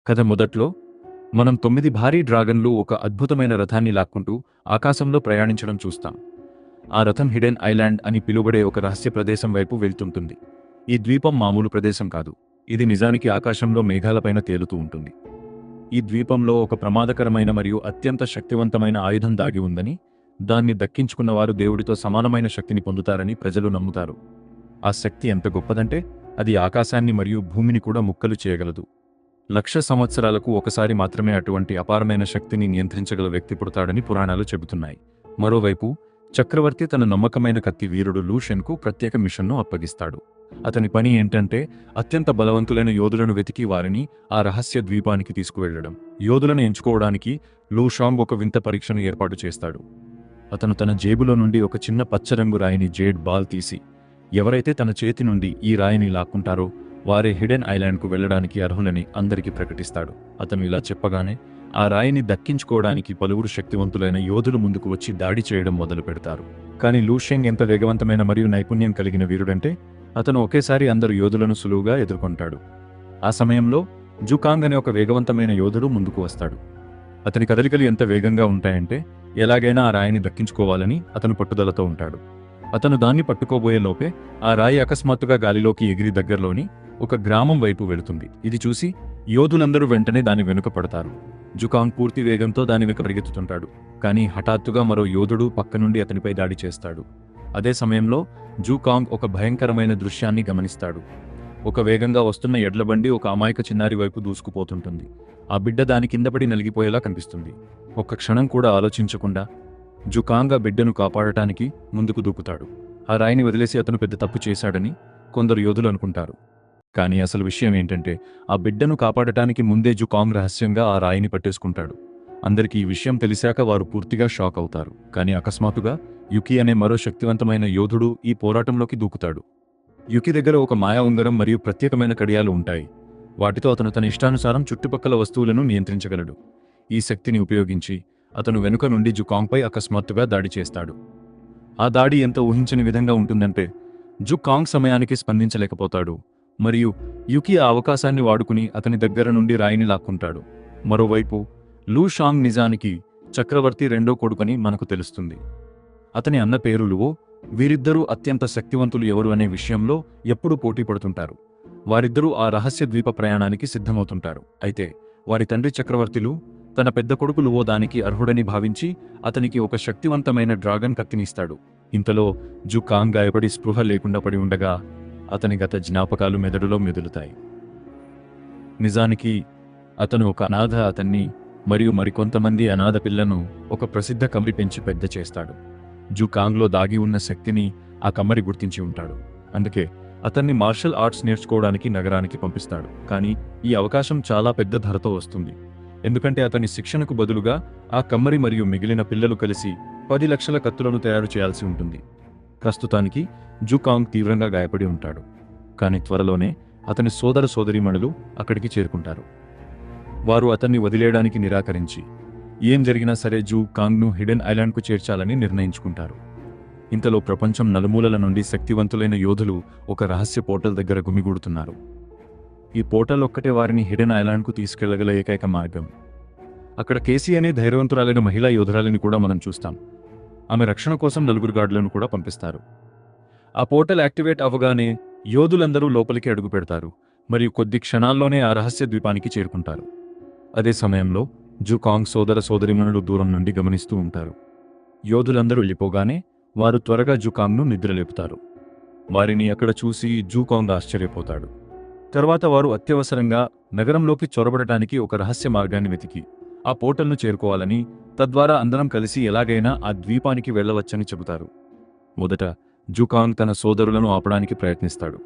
కథ మొదట్లో మనం 9 భారీ డ్రాగన్లు ఒక అద్భుతమైన రథాన్ని లాక్కుంటూ ఆకాశంలో ప్రయాణించడం చూస్తాం. ఆ రథం హిడెన్ ఐలాండ్ అని పిలువబడే ఒక రహస్య ప్రదేశం వైపు వెళ్తుంటుంది. ఈ ద్వీపం మామూలు ప్రదేశం కాదు. ఇది నిజానికి ఆకాశంలో మేఘాలపైన తేలుతూ ఉంటుంది. ఈ ద్వీపంలో ఒక ప్రమాదకరమైన మరియు అత్యంత శక్తివంతమైన ఆయుధం దాగి ఉందని, దాన్ని దక్కించుకున్నవారు దేవుడితో సమానమైన శక్తిని పొందుతారని ప్రజలు నమ్ముతారు. ఆ శక్తి ఎంత గొప్పదంటే అది ఆకాశాన్ని మరియు భూమిని కూడా ముక్కలు చేయగలదు. 1,00,000 సంవత్సరాలకు ఒకసారి మాత్రమే అటువంటి అపారమైన శక్తిని నియంత్రించగల వ్యక్తి పుడతాడని పురాణాలు చెబుతున్నాయి. మరోవైపు చక్రవర్తి తన నమ్మకమైన కత్తి వీరుడు లూ షెన్కు ప్రత్యేక మిషన్ను అప్పగిస్తాడు. అతని పని ఏంటంటే అత్యంత బలవంతులైన యోధులను వెతికి వారిని ఆ రహస్య ద్వీపానికి తీసుకువెళ్లడం. యోధులను ఎంచుకోవడానికి లూ షాంగ్ ఒక వింత పరీక్షను ఏర్పాటు చేస్తాడు. అతను తన జేబులో నుండి ఒక చిన్న పచ్చరంగు రాయిని జేడ్ బాల్ తీసి, ఎవరైతే తన చేతి నుండి ఈ రాయిని లాక్కుంటారో వారే హిడెన్ ఐలాండ్కు వెళ్లడానికి అర్హులని అందరికీ ప్రకటిస్తాడు. అతను ఇలా చెప్పగానే ఆ రాయిని దక్కించుకోవడానికి పలువురు శక్తివంతులైన యోధులు ముందుకు వచ్చి దాడి చేయడం మొదలు పెడతారు. కానీ లూ షెంగ్ ఎంత వేగవంతమైన మరియు నైపుణ్యం కలిగిన వీరుడంటే అతను ఒకేసారి అందరు యోధులను సులువుగా ఎదుర్కొంటాడు. ఆ సమయంలో జుకాంగ్ అనే ఒక వేగవంతమైన యోధుడు ముందుకు వస్తాడు. అతని కదలికలు ఎంత వేగంగా ఉంటాయంటే ఎలాగైనా ఆ రాయిని దక్కించుకోవాలని అతను పట్టుదలతో ఉంటాడు. అతను దాన్ని పట్టుకోబోయే లోపే ఆ రాయి అకస్మాత్తుగా గాలిలోకి ఎగిరి దగ్గరలోని ఒక గ్రామం వైపు వెళుతుంది. ఇది చూసి యోధులందరూ వెంటనే దాని వెనుక పడతారు. జుకాంగ్ పూర్తి వేగంతో దాని వెనుక పరిగెత్తుతుంటాడు. కానీ హఠాత్తుగా మరో యోధుడు పక్క నుండి అతనిపై దాడి చేస్తాడు. అదే సమయంలో జుకాంగ్ ఒక భయంకరమైన దృశ్యాన్ని గమనిస్తాడు. ఒక వేగంగా వస్తున్న ఎడ్లబండి ఒక అమాయక చిన్నారి వైపు దూసుకుపోతుంటుంది. ఆ బిడ్డ దాని కిందపడి నలిగిపోయేలా కనిపిస్తుంది. ఒక్క క్షణం కూడా ఆలోచించకుండా జుకాంగ్ ఆ బిడ్డను కాపాడటానికి ముందుకు దూకుతాడు. ఆ రాయిని వదిలేసి అతను పెద్ద తప్పు చేశాడని కొందరు యోధులు అనుకుంటారు. కానీ అసలు విషయం ఏంటంటే ఆ బిడ్డను కాపాడటానికి ముందే జుకాంగ్ రహస్యంగా ఆ రాయిని పట్టేసుకుంటాడు. అందరికీ ఈ విషయం తెలిసాక వారు పూర్తిగా షాక్ అవుతారు. కానీ అకస్మాత్తుగా యుకి అనే మరో శక్తివంతమైన యోధుడు ఈ పోరాటంలోకి దూకుతాడు. యుకి దగ్గర ఒక మాయా ఉంగరం మరియు ప్రత్యేకమైన కడియాలు ఉంటాయి. వాటితో అతను తన ఇష్టానుసారం చుట్టుపక్కల వస్తువులను నియంత్రించగలడు. ఈ శక్తిని ఉపయోగించి అతను వెనుక నుండి జుకాంగ్పై అకస్మాత్తుగా దాడి చేస్తాడు. ఆ దాడి ఎంత ఊహించని విధంగా ఉంటుందంటే జుకాంగ్ సమయానికి స్పందించలేకపోతాడు మరియు యుకి ఆ అవకాశాన్ని వాడుకుని అతని దగ్గర నుండి రాయిని లాక్కుంటాడు. మరోవైపు లూ షాంగ్ నిజానికి చక్రవర్తి రెండో కొడుకని మనకు తెలుస్తుంది. అతని అన్న పేరు లువో. వీరిద్దరూ అత్యంత శక్తివంతులు ఎవరు అనే విషయంలో ఎప్పుడూ పోటీ పడుతుంటారు. వారిద్దరూ ఆ రహస్య ద్వీప ప్రయాణానికి సిద్ధమవుతుంటారు. అయితే వారి తండ్రి చక్రవర్తిలు తన పెద్ద కొడుకు లువో దానికి అర్హుడని భావించి అతనికి ఒక శక్తివంతమైన డ్రాగన్ కత్తినిస్తాడు. ఇంతలో జుకాంగ్ గాయపడి స్పృహ లేకుండా పడి ఉండగా అతని గత జ్ఞాపకాలు మెదడులో మెదులుతాయి. నిజానికి అతను ఒక అనాథ. అతన్ని మరియు మరికొంతమంది అనాథ పిల్లను ఒక ప్రసిద్ధ కమ్మరి పెంచి పెద్ద చేస్తాడు. జుకాంగ్లో దాగి ఉన్న శక్తిని ఆ కమ్మరి గుర్తించి ఉంటాడు. అందుకే అతన్ని మార్షల్ ఆర్ట్స్ నేర్చుకోవడానికి నగరానికి పంపిస్తాడు. కానీ ఈ అవకాశం చాలా పెద్ద ధరతో వస్తుంది. ఎందుకంటే అతని శిక్షణకు బదులుగా ఆ కమ్మరి మరియు మిగిలిన పిల్లలు కలిసి 10 లక్షల కత్తులను తయారు చేయాల్సి ఉంటుంది. ప్రస్తుతానికి జుకాంగ్ తీవ్రంగా గాయపడి ఉంటాడు. కానీ త్వరలోనే అతని సోదర సోదరీమణులు అక్కడికి చేరుకుంటారు. వారు అతన్ని వదిలేయడానికి నిరాకరించి ఏం జరిగినా సరే జుకాంగ్ను హిడెన్ ఐలాండ్కు చేర్చాలని నిర్ణయించుకుంటారు. ఇంతలో ప్రపంచం నలుమూలల నుండి శక్తివంతులైన యోధులు ఒక రహస్య పోర్టల్ దగ్గర గుమిగూడుతున్నారు. ఈ పోర్టల్ ఒక్కటే వారిని హిడెన్ ఐలాండ్కు తీసుకెళ్లగల ఏకైక మార్గం. అక్కడ కేసీ అనే ధైర్యవంతురాలైన మహిళా యోధురాలిని కూడా మనం చూస్తాం. ఆమె రక్షణ కోసం 4 గార్డులను కూడా పంపిస్తారు. ఆ పోర్టల్ యాక్టివేట్ అవ్వగానే యోధులందరూ లోపలికి అడుగు పెడతారు మరియు కొద్ది క్షణాల్లోనే ఆ రహస్య ద్వీపానికి చేరుకుంటారు. అదే సమయంలో జుకాంగ్ సోదర సోదరిమణులు దూరం నుండి గమనిస్తూ ఉంటారు. యోధులందరూ వెళ్ళిపోగానే వారు త్వరగా జుకాంగ్ను నిద్రలేపుతారు. వారిని అక్కడ చూసి జుకాంగ్ ఆశ్చర్యపోతాడు. తర్వాత వారు అత్యవసరంగా నగరంలోకి చొరబడటానికి ఒక రహస్య మార్గాన్ని వెతికి ఆ పోర్టల్ను చేరుకోవాలని, తద్వారా అందరం కలిసి ఎలాగైనా ఆ ద్వీపానికి వెళ్లవచ్చని చెబుతారు. మొదట జుకాంగ్ తన సోదరులను ఆపడానికి ప్రయత్నిస్తాడు.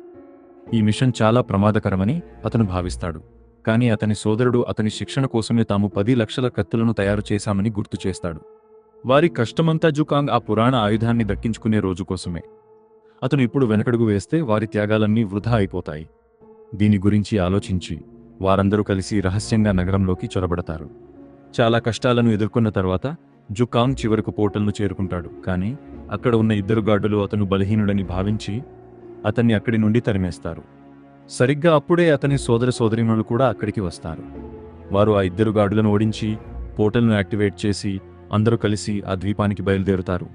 ఈ మిషన్ చాలా ప్రమాదకరమని అతను భావిస్తాడు. కానీ అతని సోదరుడు అతని శిక్షణ కోసమే తాము 10 లక్షల కత్తులను తయారు చేశామని గుర్తు చేస్తాడు. వారి కష్టమంతా జుకాంగ్ ఆ పురాణ ఆయుధాన్ని దక్కించుకునే రోజు కోసమే. అతను ఇప్పుడు వెనకడుగు వేస్తే వారి త్యాగాలన్నీ వృధా అయిపోతాయి. దీని గురించి ఆలోచించి వారందరూ కలిసి రహస్యంగా నగరంలోకి చొరబడతారు. చాలా కష్టాలను ఎదుర్కొన్న తర్వాత జుకాంగ్ చివరకు పోర్టల్ను చేరుకుంటాడు. కానీ అక్కడ ఉన్న 2 గార్డులు అతను బలహీనుడని భావించి అతన్ని అక్కడి నుండి తరిమేస్తారు. సరిగ్గా అప్పుడే అతని సోదర సోదరీమణులు కూడా అక్కడికి వస్తారు. వారు ఆ ఇద్దరు గార్డులను ఓడించి పోర్టల్ను యాక్టివేట్ చేసి అందరూ కలిసి ఆ ద్వీపానికి బయలుదేరుతారు.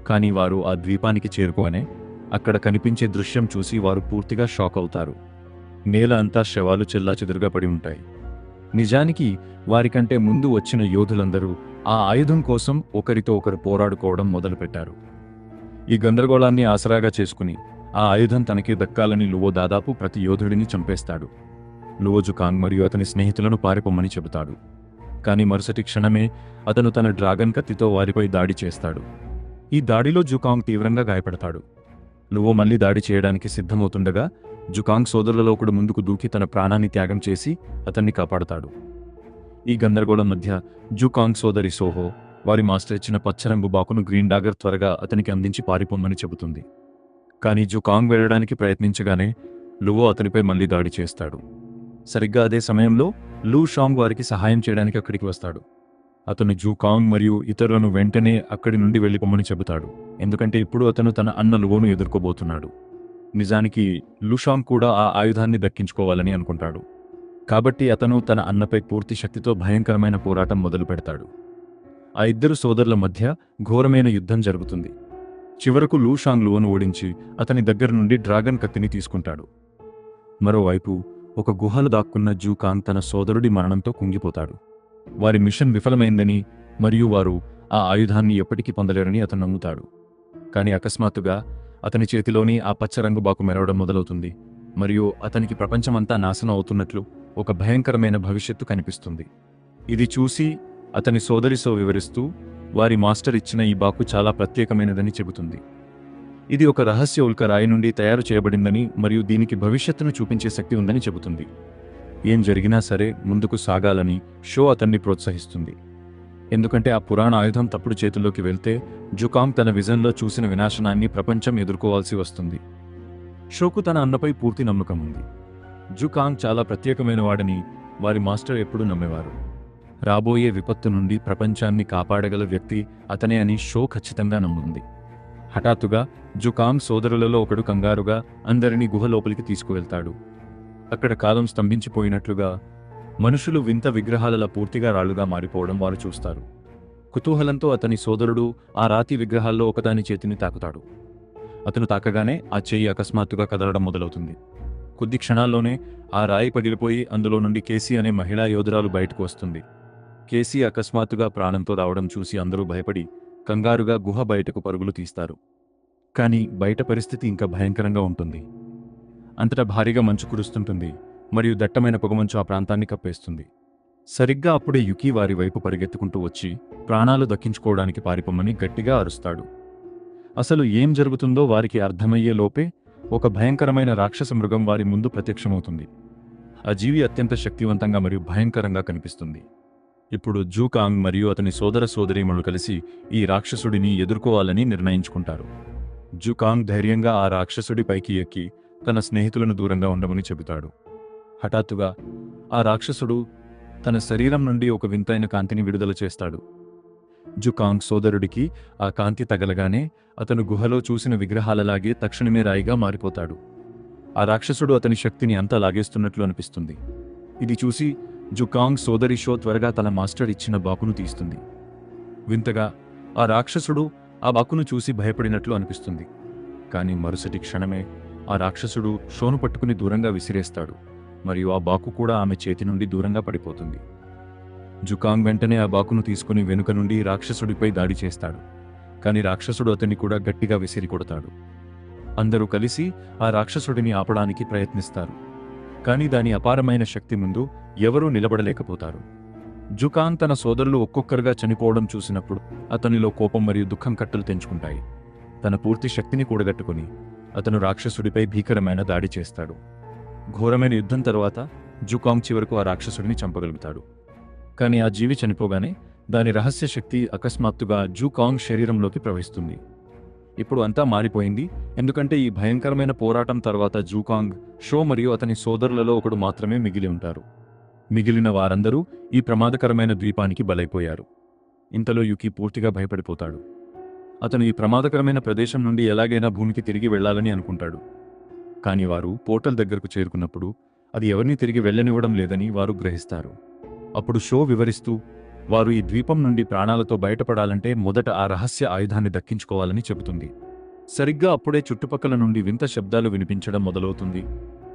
కానీ వారు ఆ ద్వీపానికి చేరుకోనే అక్కడ కనిపించే దృశ్యం చూసి వారు పూర్తిగా షాక్ అవుతారు. నేల అంతా శవాలు చెల్లాచెదురుగా పడి ఉంటాయి. నిజానికి వారికంటే ముందు వచ్చిన యోధులందరూ ఆ ఆయుధం కోసం ఒకరితో ఒకరు పోరాడుకోవడం మొదలుపెట్టారు. ఈ గందరగోళాన్ని ఆసరాగా చేసుకుని ఆ ఆయుధం తనకి దక్కాలని లువో దాదాపు ప్రతి యోధుడిని చంపేస్తాడు. లువో జుకాంగ్ మరియు అతని స్నేహితులను పారిపోమ్మని చెబుతాడు. కానీ మరుసటి క్షణమే అతను తన డ్రాగన్ కత్తితో వారిపై దాడి చేస్తాడు. ఈ దాడిలో జుకాంగ్ తీవ్రంగా గాయపడతాడు. లువో మళ్లీ దాడి చేయడానికి సిద్ధమవుతుండగా జుకాంగ్ సోదరులలో ఒకడు ముందుకు దూకి తన ప్రాణాన్ని త్యాగం చేసి అతన్ని కాపాడతాడు. ఈ గందరగోళం మధ్య జుకాంగ్ సోదరి సోహో వారి మాస్టర్ ఇచ్చిన పచ్చరంగు బాకును గ్రీన్ డాగర్ త్వరగా అతనికి అందించి పారిపోమ్మని చెబుతుంది. కానీ జుకాంగ్ వెళ్ళడానికి ప్రయత్నించగానే లువో అతనిపై మళ్లీ దాడి చేస్తాడు. సరిగ్గా అదే సమయంలో లూ షాంగ్ వారికి సహాయం చేయడానికి అక్కడికి వస్తాడు. అతను జుకాంగ్ మరియు ఇతరులను వెంటనే అక్కడి నుండి వెళ్ళిపోమ్మని చెబుతాడు. ఎందుకంటే ఇప్పుడు అతను తన అన్న లువోను ఎదుర్కోబోతున్నాడు. నిజానికి లూషాంగ్ కూడా ఆ ఆయుధాన్ని దక్కించుకోవాలని అనుకుంటాడు. కాబట్టి అతను తన అన్నపై పూర్తి శక్తితో భయంకరమైన పోరాటం మొదలు పెడతాడు. ఆ ఇద్దరు సోదరుల మధ్య ఘోరమైన యుద్ధం జరుగుతుంది. చివరకు లూషాంగ్ లువోను ఓడించి అతని దగ్గర నుండి డ్రాగన్ కత్తిని తీసుకుంటాడు. మరోవైపు ఒక గుహలో దాక్కున్న జుకాంగ్ తన సోదరుడి మరణంతో కుంగిపోతాడు. వారి మిషన్ విఫలమైందని మరియు వారు ఆ ఆయుధాన్ని ఎప్పటికీ పొందలేరని అతను నమ్ముతాడు. కానీ అకస్మాత్తుగా అతని చేతిలోని ఆ పచ్చరంగు బాకు మెరవడం మొదలవుతుంది మరియు అతనికి ప్రపంచమంతా నాశనం అవుతున్నట్లు ఒక భయంకరమైన భవిష్యత్తు కనిపిస్తుంది. ఇది చూసి అతని సోదరి సో వివరిస్తూ వారి మాస్టర్ ఇచ్చిన ఈ బాకు చాలా ప్రత్యేకమైనదని చెబుతుంది. ఇది ఒక రహస్య ఉల్క రాయి నుండి తయారు చేయబడిందని మరియు దీనికి భవిష్యత్తును చూపించే శక్తి ఉందని చెబుతుంది. ఏం జరిగినా సరే ముందుకు సాగాలని షో అతన్ని ప్రోత్సహిస్తుంది. ఎందుకంటే ఆ పురాణ ఆయుధం తప్పుడు చేతుల్లోకి వెళ్తే జుకాంగ్ తన విజన్లో చూసిన వినాశనాన్ని ప్రపంచం ఎదుర్కోవాల్సి వస్తుంది. షోకు తన అన్నపై పూర్తి నమ్మకం ఉంది. జుకాంగ్ చాలా ప్రత్యేకమైన వాడని వారి మాస్టర్ ఎప్పుడూ నమ్మేవారు. రాబోయే విపత్తు నుండి ప్రపంచాన్ని కాపాడగల వ్యక్తి అతనే అని షో ఖచ్చితంగా నమ్ముంది. హఠాత్తుగా జుకాంగ్ సోదరులలో ఒకడు కంగారుగా అందరినీ గుహ లోపలికి తీసుకువెళ్తాడు. అక్కడ కాలం స్తంభించిపోయినట్లుగా మనుషులు వింత విగ్రహాలలో పూర్తిగా రాళ్లుగా మారిపోవడం వారు చూస్తారు. కుతూహలంతో అతని సోదరుడు ఆ రాతి విగ్రహాల్లో ఒకదాని చేతిని తాకుతాడు. అతను తాకగానే ఆ చెయ్యి అకస్మాత్తుగా కదలడం మొదలవుతుంది. కొద్ది క్షణాల్లోనే ఆ రాయి పగిలిపోయి అందులో నుండి కేసీ అనే మహిళా యోధురాలు బయటకు వస్తుంది. కేసీ అకస్మాత్తుగా ప్రాణంతో రావడం చూసి అందరూ భయపడి కంగారుగా గుహ బయటకు పరుగులు తీస్తారు. కానీ బయట పరిస్థితి ఇంకా భయంకరంగా ఉంటుంది. అంతటా భారీగా మంచు కురుస్తుంటుంది మరియు దట్టమైన పొగమంచు ఆ ప్రాంతాన్ని కప్పేస్తుంది. సరిగ్గా అప్పుడే యుకీ వారి వైపు పరిగెత్తుకుంటూ వచ్చి ప్రాణాలు దక్కించుకోవడానికి పారిపోమ్మని గట్టిగా అరుస్తాడు. అసలు ఏం జరుగుతుందో వారికి అర్థమయ్యే లోపే ఒక భయంకరమైన రాక్షస మృగం వారి ముందు ప్రత్యక్షమవుతుంది. ఆ జీవి అత్యంత శక్తివంతంగా మరియు భయంకరంగా కనిపిస్తుంది. ఇప్పుడు జుకాంగ్ మరియు అతని సోదర సోదరీమణులు కలిసి ఈ రాక్షసుడిని ఎదుర్కోవాలని నిర్ణయించుకుంటారు. జుకాంగ్ ధైర్యంగా ఆ రాక్షసుడి పైకి ఎక్కి తన స్నేహితులను దూరంగా ఉండమని చెబుతాడు. హఠాత్తుగా ఆ రాక్షసుడు తన శరీరం నుండి ఒక వింతైన కాంతిని విడుదల చేస్తాడు. జుకాంగ్ సోదరుడికి ఆ కాంతి తగలగానే అతను గుహలో చూసిన విగ్రహాలలాగే తక్షణమే రాయిగా మారిపోతాడు. ఆ రాక్షసుడు అతని శక్తిని అంతా లాగేస్తున్నట్లు అనిపిస్తుంది. ఇది చూసి జుకాంగ్ సోదరి షో త్వరగా తన మాస్టర్ ఇచ్చిన బాకును తీస్తుంది. వింతగా ఆ రాక్షసుడు ఆ బాకును చూసి భయపడినట్లు అనిపిస్తుంది. కానీ మరుసటి క్షణమే ఆ రాక్షసుడు షోను పట్టుకుని దూరంగా విసిరేస్తాడు మరియు ఆ బాకు కూడా ఆమె చేతి నుండి దూరంగా పడిపోతుంది. జుకాంగ్ వెంటనే ఆ బాకును తీసుకుని వెనుక నుండి రాక్షసుడిపై దాడి చేస్తాడు. కానీ రాక్షసుడు అతన్ని కూడా గట్టిగా విసిరి కొడతాడు. అందరూ కలిసి ఆ రాక్షసుడిని ఆపడానికి ప్రయత్నిస్తారు. కానీ దాని అపారమైన శక్తి ముందు ఎవరూ నిలబడలేకపోతారు. జుకాంగ్ తన సోదరులు ఒక్కొక్కరుగా చనిపోవడం చూసినప్పుడు అతనిలో కోపం మరియు దుఃఖం కట్టలు తెంచుకుంటాయి. తన పూర్తి శక్తిని కూడగట్టుకుని అతను రాక్షసుడిపై భీకరమైన దాడి చేస్తాడు. ఘోరమైన యుద్ధం తర్వాత జుకాంగ్ చివరకు ఆ రాక్షసుడిని చంపగలుగుతాడు. కానీ ఆ జీవి చనిపోగానే దాని రహస్య శక్తి అకస్మాత్తుగా జుకాంగ్ శరీరంలోకి ప్రవహిస్తుంది. ఇప్పుడు అంతా మారిపోయింది. ఎందుకంటే ఈ భయంకరమైన పోరాటం తర్వాత జుకాంగ్, షో మరియు అతని సోదరులలో ఒకడు మాత్రమే మిగిలి ఉంటారు. మిగిలిన వారందరూ ఈ ప్రమాదకరమైన ద్వీపానికి బలైపోయారు. ఇంతలో యుకీ పూర్తిగా భయపడిపోతాడు. అతను ఈ ప్రమాదకరమైన ప్రదేశం నుండి ఎలాగైనా భూమికి తిరిగి వెళ్లాలని అనుకుంటాడు. కానీ వారు పోర్టల్ దగ్గరకు చేరుకున్నప్పుడు అది ఎవరినీ తిరిగి వెళ్లనివ్వడం లేదని వారు గ్రహిస్తారు. అప్పుడు షో వివరిస్తూ వారు ఈ ద్వీపం నుండి ప్రాణాలతో బయటపడాలంటే మొదట ఆ రహస్య ఆయుధాన్ని దక్కించుకోవాలని చెబుతుంది. సరిగ్గా అప్పుడే చుట్టుపక్కల నుండి వింత శబ్దాలు వినిపించడం మొదలవుతుంది.